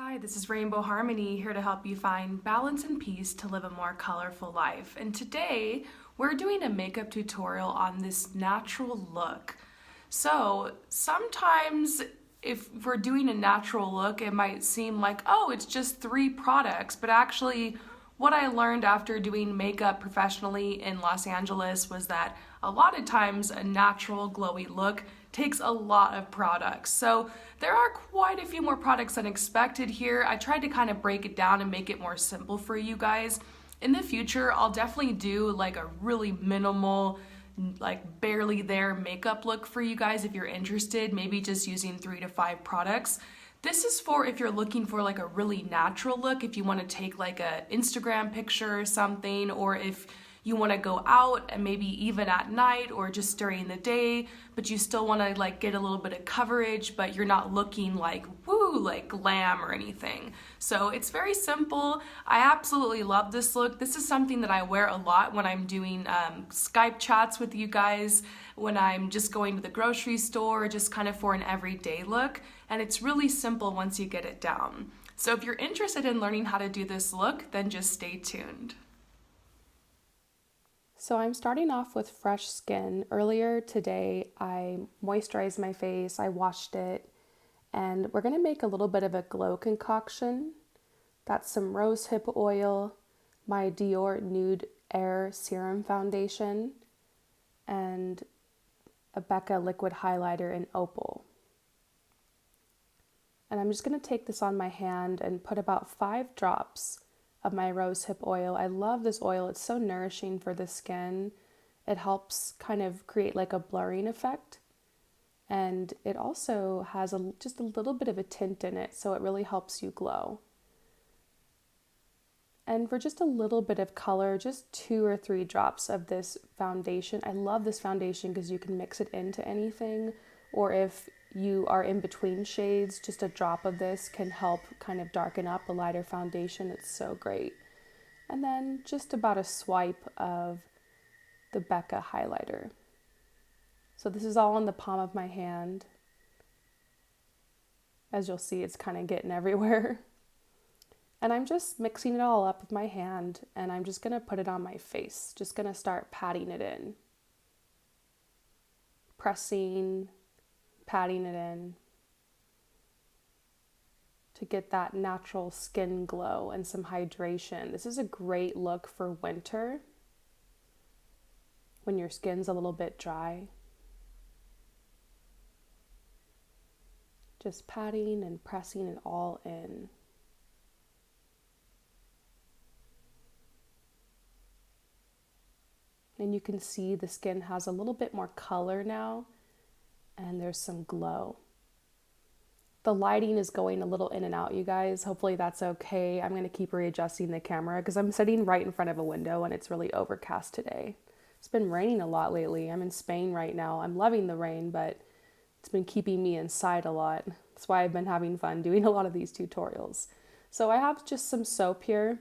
Hi, this is Rainbow Harmony here to help you find balance and peace to live a more colorful life. And today we're doing a makeup tutorial on this natural look. So sometimes if we're doing a natural look, it might seem like, oh, it's just 3 products, but actually what I learned after doing makeup professionally in Los Angeles was that a lot of times a natural glowy look takes a lot of products. So there are quite a few more products than expected here. I tried to kind of break it down and make it more simple for you guys. In the future, I'll definitely do like a really minimal, like barely there makeup look for you guys if you're interested, maybe just using 3 to 5 products. This is for if you're looking for like a really natural look, if you want to take like a Instagram picture or something, or if you want to go out and maybe even at night or just during the day, but you still want to like get a little bit of coverage, but you're not looking like woo, like glam or anything. So it's very simple. I absolutely love this look. This is something that I wear a lot when I'm doing Skype chats with you guys, when I'm just going to the grocery store, just kind of for an everyday look. And it's really simple once you get it down. So if you're interested in learning how to do this look, then just stay tuned. So I'm starting off with fresh skin. Earlier today, I moisturized my face, I washed it, and we're gonna make a little bit of a glow concoction. That's some Rosehip oil, my Dior Nude Air Serum Foundation, and a Becca liquid highlighter in Opal. And I'm just gonna take this on my hand and put about 5 drops of my rosehip oil. I love this oil. It's so nourishing for the skin. It helps kind of create like a blurring effect. And it also has just a little bit of a tint in it, so it really helps you glow. And for just a little bit of color, just 2 or 3 drops of this foundation. I love this foundation because you can mix it into anything, or if you are in between shades, just a drop of this can help kind of darken up a lighter foundation. It's so great. And then just about a swipe of the Becca highlighter. So this is all on the palm of my hand. As you'll see, it's kind of getting everywhere. And I'm just mixing it all up with my hand, and I'm just gonna put it on my face. Just gonna start patting it in. Pressing, patting it in to get that natural skin glow and some hydration. This is a great look for winter when your skin's a little bit dry. Just patting and pressing it all in. And you can see the skin has a little bit more color now, and there's some glow. The lighting is going a little in and out, you guys. Hopefully that's okay. I'm gonna keep readjusting the camera because I'm sitting right in front of a window and it's really overcast today. It's been raining a lot lately. I'm in Spain right now. I'm loving the rain, but it's been keeping me inside a lot. That's why I've been having fun doing a lot of these tutorials. So I have just some soap here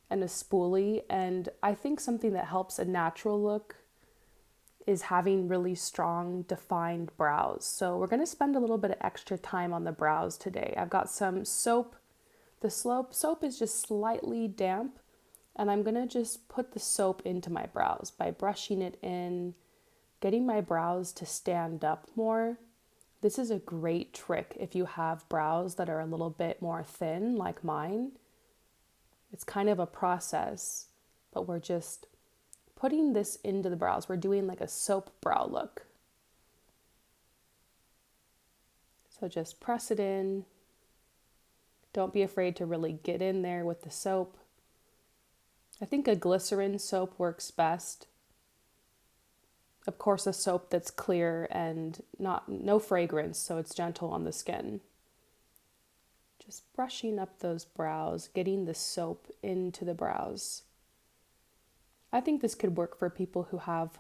and a spoolie, and I think something that helps a natural look is having really strong defined brows. So we're gonna spend a little bit of extra time on the brows today. I've got some soap. The soap is just slightly damp, and I'm gonna just put the soap into my brows by brushing it in, getting my brows to stand up more. This is a great trick if you have brows that are a little bit more thin like mine. It's kind of a process, but we're just putting this into the brows. We're doing like a soap brow look. So just press it in. Don't be afraid to really get in there with the soap. I think a glycerin soap works best. Of course, a soap that's clear and no fragrance, so it's gentle on the skin. Just brushing up those brows, getting the soap into the brows. I think this could work for people who have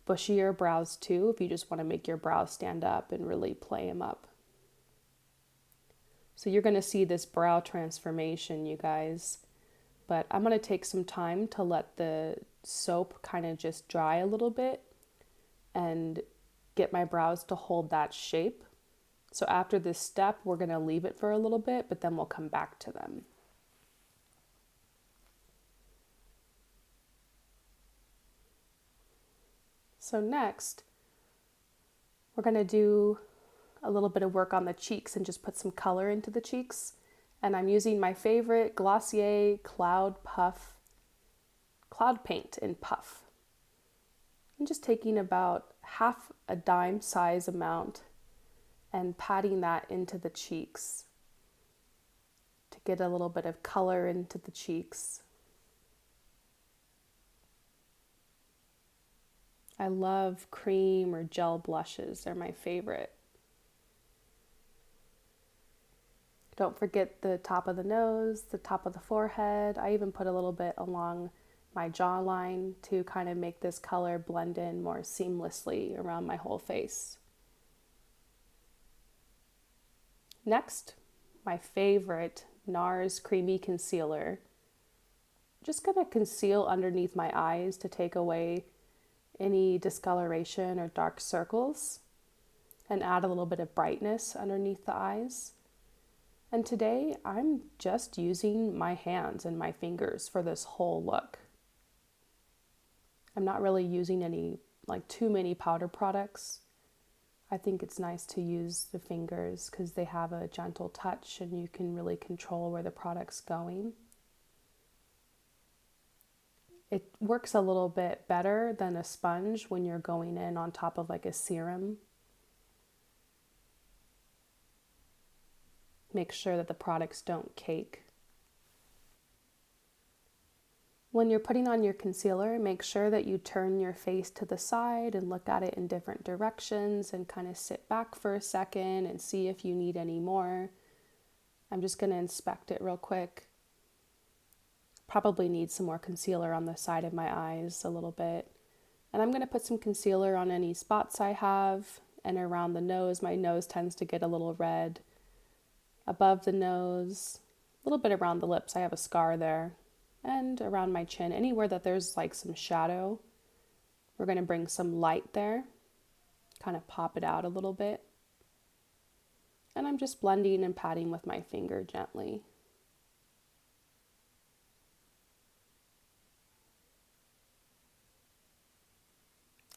bushier brows too, if you just want to make your brows stand up and really play them up. So you're going to see this brow transformation, you guys. But I'm going to take some time to let the soap kind of just dry a little bit and get my brows to hold that shape. So after this step, we're going to leave it for a little bit, but then we'll come back to them. So next, we're going to do a little bit of work on the cheeks and just put some color into the cheeks. And I'm using my favorite Glossier Cloud Paint in Puff. I'm just taking about half a dime size amount and patting that into the cheeks to get a little bit of color into the cheeks. I love cream or gel blushes. They're my favorite. Don't forget the top of the nose, the top of the forehead. I even put a little bit along my jawline to kind of make this color blend in more seamlessly around my whole face. Next, my favorite NARS Creamy Concealer. Just gonna conceal underneath my eyes to take away any discoloration or dark circles and add a little bit of brightness underneath the eyes. And today I'm just using my hands and my fingers for this whole look. I'm not really using any, too many powder products. I think it's nice to use the fingers because they have a gentle touch and you can really control where the product's going. It works a little bit better than a sponge when you're going in on top of a serum. Make sure that the products don't cake. When you're putting on your concealer, make sure that you turn your face to the side and look at it in different directions and kind of sit back for a second and see if you need any more. I'm just going to inspect it real quick. Probably need some more concealer on the side of my eyes a little bit. And I'm going to put some concealer on any spots I have and around the nose. My nose tends to get a little red. Above the nose, a little bit around the lips. I have a scar there. And around my chin, anywhere that there's some shadow, we're going to bring some light there, kind of pop it out a little bit. And I'm just blending and patting with my finger gently.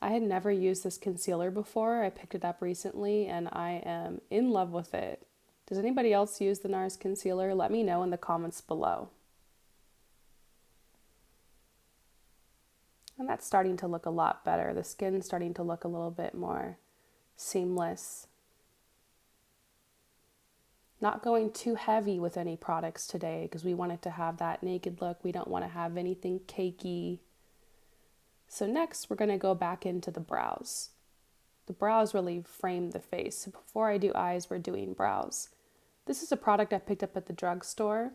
I had never used this concealer before. I picked it up recently and I am in love with it. Does anybody else use the NARS concealer? Let me know in the comments below. And that's starting to look a lot better. The skin's starting to look a little bit more seamless. Not going too heavy with any products today because we want it to have that naked look. We don't want to have anything cakey. So next we're going to go back into the brows. The brows really frame the face. So before I do eyes, we're doing brows. This is a product I picked up at the drugstore.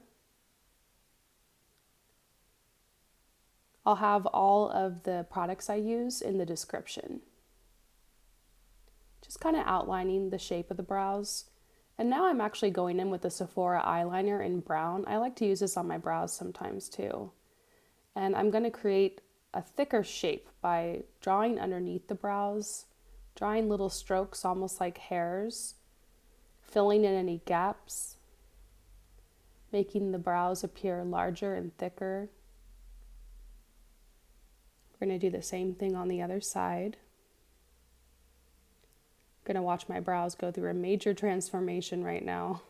I'll have all of the products I use in the description. Just kind of outlining the shape of the brows. And now I'm actually going in with the Sephora eyeliner in brown. I like to use this on my brows sometimes too. And I'm going to create a thicker shape by drawing underneath the brows, drawing little strokes almost like hairs, filling in any gaps, making the brows appear larger and thicker. We're going to do the same thing on the other side. I'm going to watch my brows go through a major transformation right now.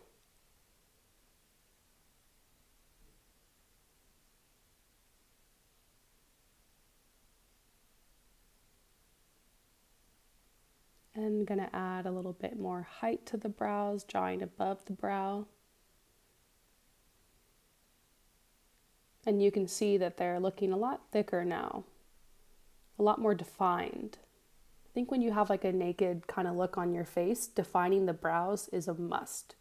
And I'm going to add a little bit more height to the brows, drawing above the brow. And you can see that they're looking a lot thicker now. A lot more defined. I think when you have a naked kind of look on your face, defining the brows is a must.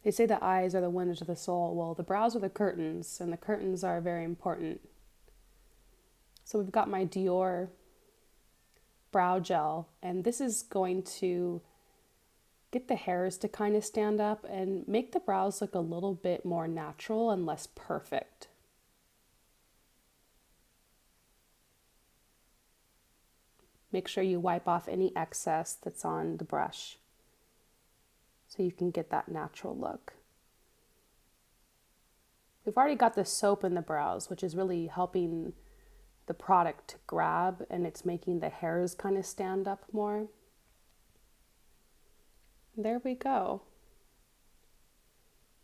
They say the eyes are the windows of the soul. Well, the brows are the curtains, and the curtains are very important. So we've got my Dior brow gel, and this is going to get the hairs to kind of stand up and make the brows look a little bit more natural and less perfect. Make sure you wipe off any excess that's on the brush so you can get that natural look. We've already got the soap in the brows, which is really helping the product to grab, and it's making the hairs kind of stand up more. There we go.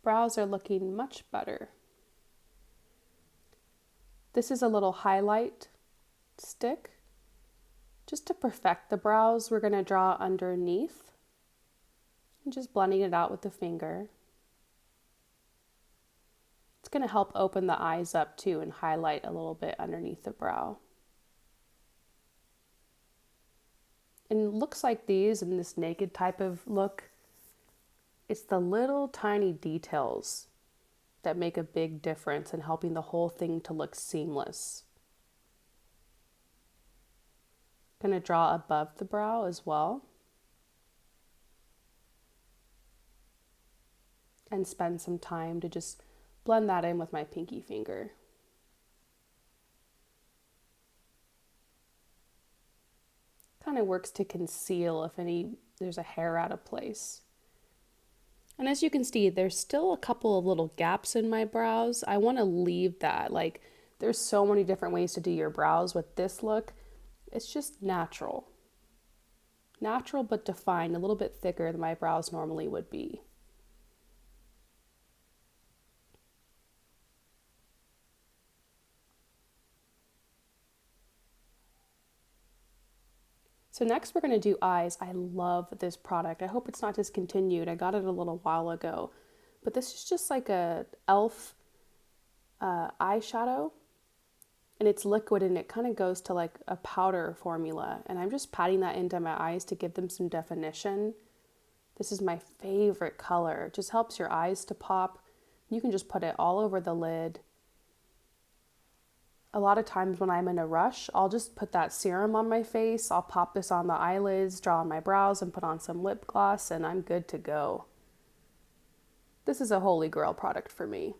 Brows are looking much better. This is a little highlight stick. Just to perfect the brows, we're going to draw underneath and just blending it out with the finger. It's going to help open the eyes up too and highlight a little bit underneath the brow. And looks like these in this naked type of look, it's the little tiny details that make a big difference in helping the whole thing to look seamless. Going to draw above the brow as well. And spend some time to just blend that in with my pinky finger. Kind of works to conceal if there's a hair out of place. And as you can see, there's still a couple of little gaps in my brows. I want to leave that. Like, there's so many different ways to do your brows with this look. It's just natural. Natural but defined, a little bit thicker than my brows normally would be. So next we're going to do eyes. I love this product. I hope it's not discontinued. I got it a little while ago. But this is just like a e.l.f. Eyeshadow. And it's liquid and it kind of goes to like a powder formula. And I'm just patting that into my eyes to give them some definition. This is my favorite color. It just helps your eyes to pop. You can just put it all over the lid. A lot of times when I'm in a rush, I'll just put that serum on my face. I'll pop this on the eyelids, draw on my brows, and put on some lip gloss, and I'm good to go. This is a holy grail product for me.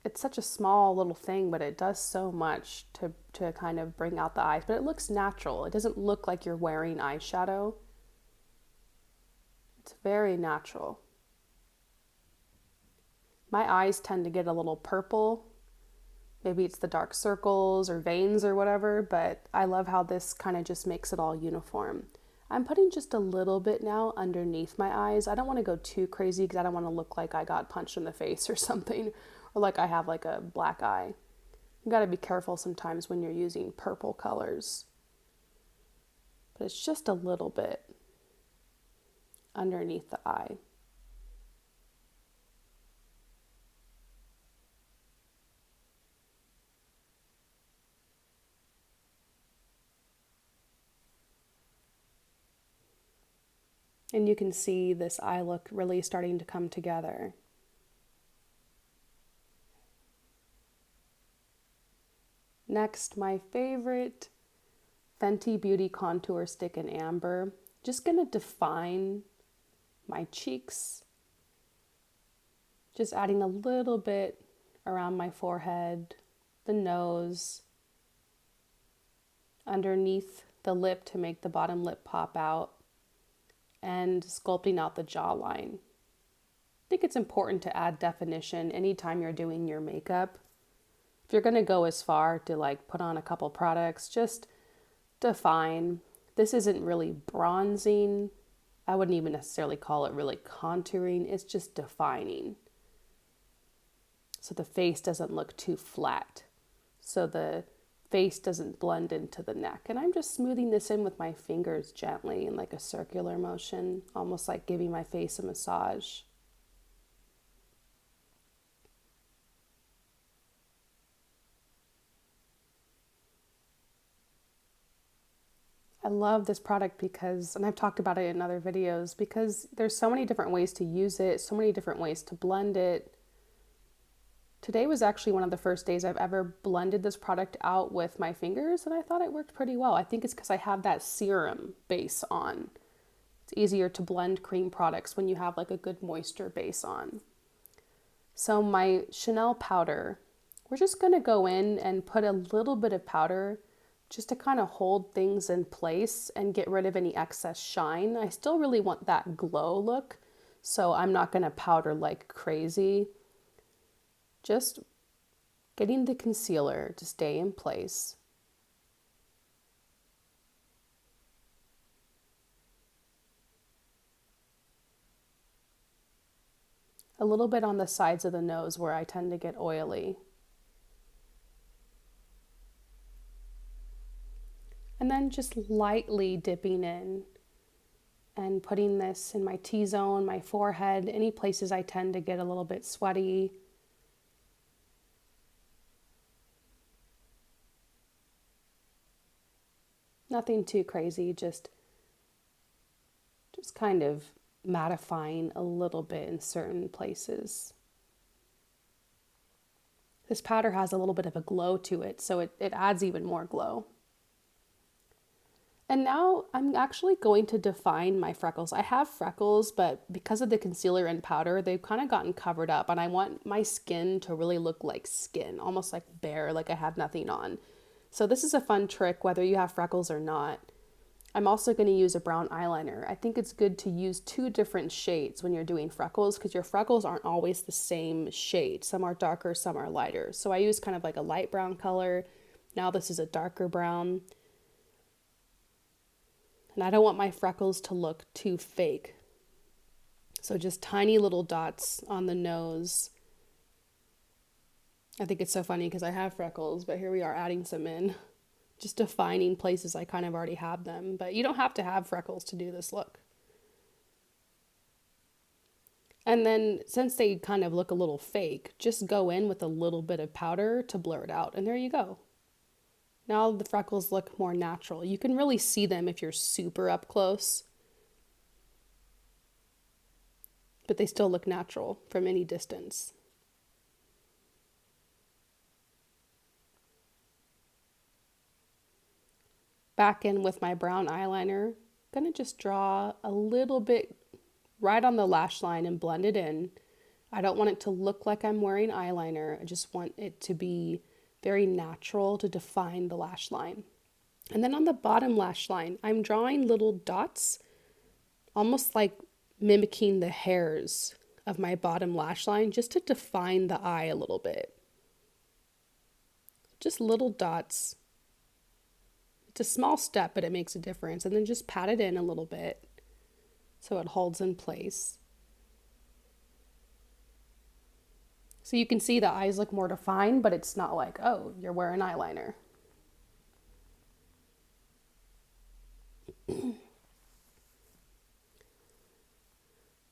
It's such a small little thing, but it does so much to kind of bring out the eyes. But it looks natural. It doesn't look like you're wearing eyeshadow. It's very natural. My eyes tend to get a little purple. Maybe it's the dark circles or veins or whatever, but I love how this kind of just makes it all uniform. I'm putting just a little bit now underneath my eyes. I don't want to go too crazy because I don't want to look like I got punched in the face or something, or like I have like a black eye. You got to be careful sometimes when you're using purple colors. But it's just a little bit underneath the eye. And you can see this eye look really starting to come together. Next, my favorite Fenty Beauty Contour Stick in Amber. Just gonna define my cheeks. Just adding a little bit around my forehead, the nose, underneath the lip to make the bottom lip pop out, and sculpting out the jawline. I think it's important to add definition anytime you're doing your makeup. If you're gonna go as far to like put on a couple products, just define. This isn't really bronzing. I wouldn't even necessarily call it really contouring. It's just defining. So the face doesn't look too flat. So the face doesn't blend into the neck. And I'm just smoothing this in with my fingers gently in like a circular motion, almost like giving my face a massage. I love this product because, and I've talked about it in other videos, because there's so many different ways to use it, so many different ways to blend it. Today was actually one of the first days I've ever blended this product out with my fingers, and I thought it worked pretty well. I think it's because I have that serum base on. It's easier to blend cream products when you have like a good moisture base on. So my Chanel powder, we're just going to go in and put a little bit of powder just to kind of hold things in place and get rid of any excess shine. I still really want that glow look, so I'm not going to powder like crazy. Just getting the concealer to stay in place. A little bit on the sides of the nose where I tend to get oily. And then just lightly dipping in and putting this in my T-zone, my forehead, any places I tend to get a little bit sweaty. Nothing too crazy, just kind of mattifying a little bit in certain places. This powder has a little bit of a glow to it, so it adds even more glow. And now I'm actually going to define my freckles. I have freckles, but because of the concealer and powder, they've kind of gotten covered up, and I want my skin to really look like skin, almost like bare, like I have nothing on. So this is a fun trick, whether you have freckles or not. I'm also going to use a brown eyeliner. I think it's good to use 2 different shades when you're doing freckles because your freckles aren't always the same shade. Some are darker, some are lighter. So I use kind of like a light brown color. Now this is a darker brown. And I don't want my freckles to look too fake. So just tiny little dots on the nose. I think it's so funny because I have freckles, but here we are adding some in. Just defining places I kind of already have them, but you don't have to have freckles to do this look. And then since they kind of look a little fake, just go in with a little bit of powder to blur it out, and there you go. Now the freckles look more natural. You can really see them if you're super up close, but they still look natural from any distance. Back in with my brown eyeliner, gonna just draw a little bit right on the lash line and blend it in. I don't want it to look like I'm wearing eyeliner. I just want it to be very natural to define the lash line. And then on the bottom lash line, I'm drawing little dots, almost like mimicking the hairs of my bottom lash line, just to define the eye a little bit. Just little dots. It's a small step, but it makes a difference. And then just pat it in a little bit so it holds in place. So you can see the eyes look more defined, but it's not like, oh, you're wearing eyeliner.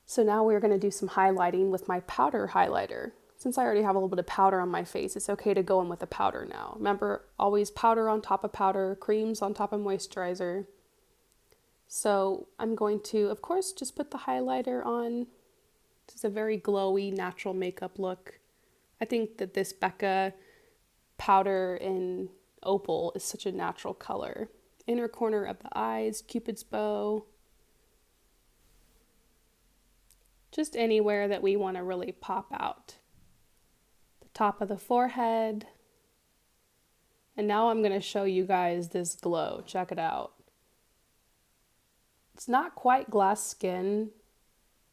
So now we're going to do some highlighting with my powder highlighter. Since I already have a little bit of powder on my face, it's okay to go in with a powder now. Remember, always powder on top of powder, creams on top of moisturizer. So I'm going to, of course, just put the highlighter on. This is a very glowy, natural makeup look. I think that this Becca powder in Opal is such a natural color. Inner corner of the eyes, Cupid's bow. Just anywhere that we want to really pop out. Top of the forehead. And now I'm going to show you guys this glow. Check it out. It's not quite glass skin,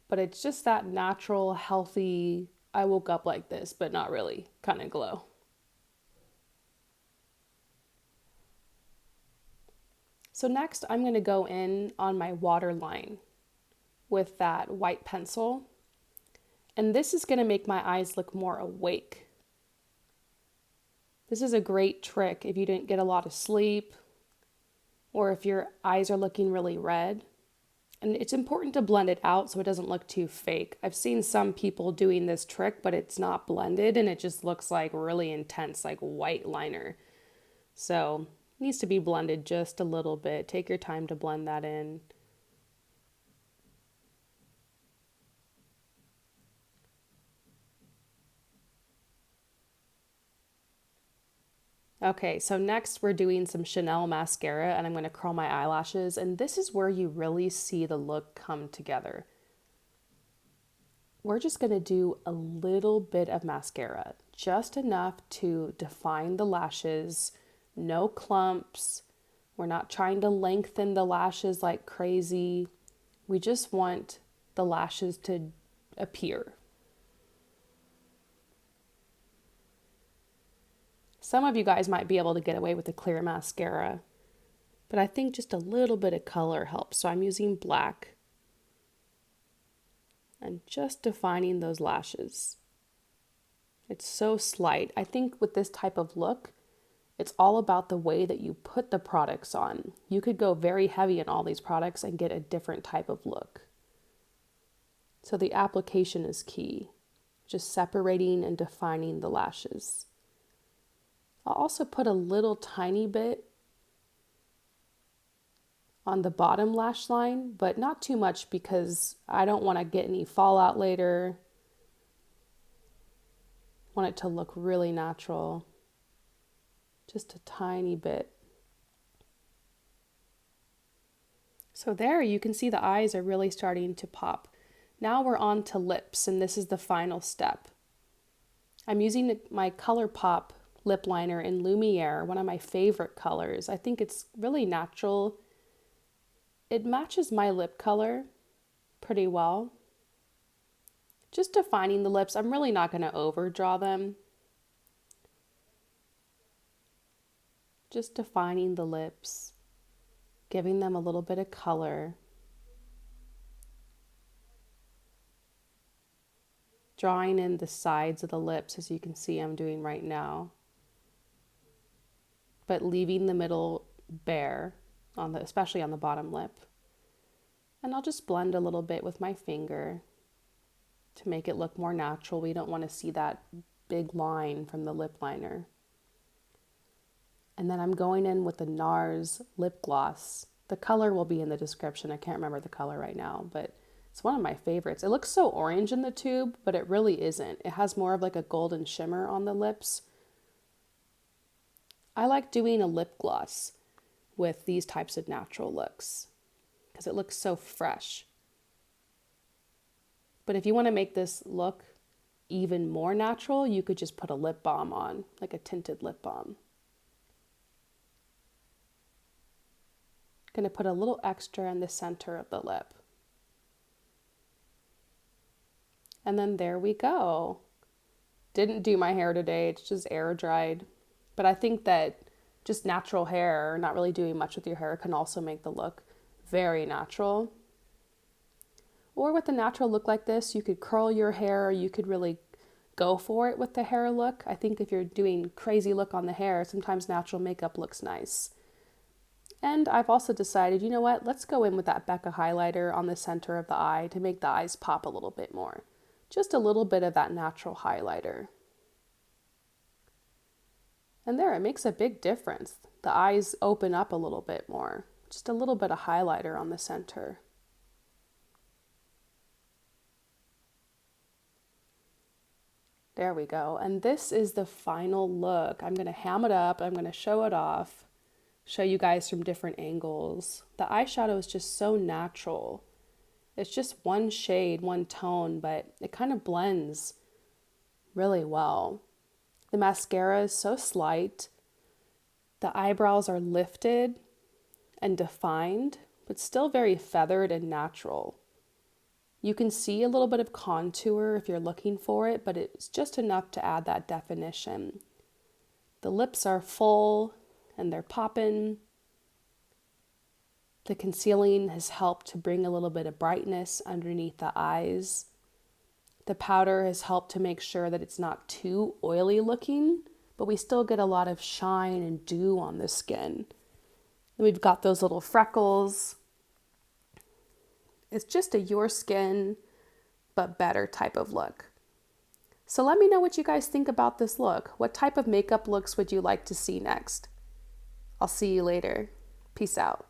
but it's just that natural, healthy, I woke up like this, but not really kind of glow. So next I'm going to go in on my waterline with that white pencil. And this is going to make my eyes look more awake. This is a great trick if you didn't get a lot of sleep or if your eyes are looking really red. And it's important to blend it out so it doesn't look too fake. I've seen some people doing this trick, but it's not blended and it just looks like really intense, like white liner. So it needs to be blended just a little bit. Take your time to blend that in. Okay, so next we're doing some Chanel mascara and I'm going to curl my eyelashes, and this is where you really see the look come together. we're just going to do a little bit of mascara, just enough to define the lashes, no clumps. We're not trying to lengthen the lashes like crazy. We just want the lashes to appear. Some of you guys might be able to get away with a clear mascara, but I think just a little bit of color helps. So I'm using black and just defining those lashes. It's so slight. I think with this type of look, it's all about the way that you put the products on. You could go very heavy in all these products and get a different type of look. So the application is key, just separating and defining the lashes. I'll also put a little tiny bit on the bottom lash line, but not too much because I don't want to get any fallout later. I want it to look really natural. Just a tiny bit. So there you can see the eyes are really starting to pop. Now we're on to lips, and this is the final step. I'm using my Colourpop lip liner in Lumiere, one of my favorite colors. I think it's really natural. It matches my lip color pretty well. Just defining the lips. I'm really not going to overdraw them. Just defining the lips, giving them a little bit of color. Drawing in the sides of the lips, as you can see I'm doing right now, but leaving the middle bare, especially on the bottom lip. And I'll just blend a little bit with my finger to make it look more natural. We don't want to see that big line from the lip liner. And then I'm going in with the NARS lip gloss. The color will be in the description. I can't remember the color right now, but it's one of my favorites. It looks so orange in the tube, but it really isn't. It has more of like a golden shimmer on the lips. I like doing a lip gloss with these types of natural looks because it looks so fresh. But if you want to make this look even more natural, you could just put a lip balm on, like a tinted lip balm. Going to put a little extra in the center of the lip. And then there we go. Didn't do my hair today, it's just air dried. But I think that just natural hair, not really doing much with your hair, can also make the look very natural. Or with a natural look like this, you could curl your hair, you could really go for it with the hair look. I think if you're doing crazy look on the hair, sometimes natural makeup looks nice. And I've also decided, you know what, let's go in with that Becca highlighter on the center of the eye to make the eyes pop a little bit more. Just a little bit of that natural highlighter. And there, it makes a big difference. The eyes open up a little bit more. Just a little bit of highlighter on the center. There we go. And this is the final look. I'm going to ham it up. I'm going to show it off. Show you guys from different angles. The eyeshadow is just so natural. It's just one shade, one tone, but it kind of blends really well. The mascara is so slight. The eyebrows are lifted and defined, but still very feathered and natural. You can see a little bit of contour if you're looking for it, but it's just enough to add that definition. The lips are full and they're popping. The concealing has helped to bring a little bit of brightness underneath the eyes. The powder has helped to make sure that it's not too oily looking, but we still get a lot of shine and dew on the skin. And we've got those little freckles. It's just a your skin, but better type of look. So let me know what you guys think about this look. What type of makeup looks would you like to see next? I'll see you later. Peace out.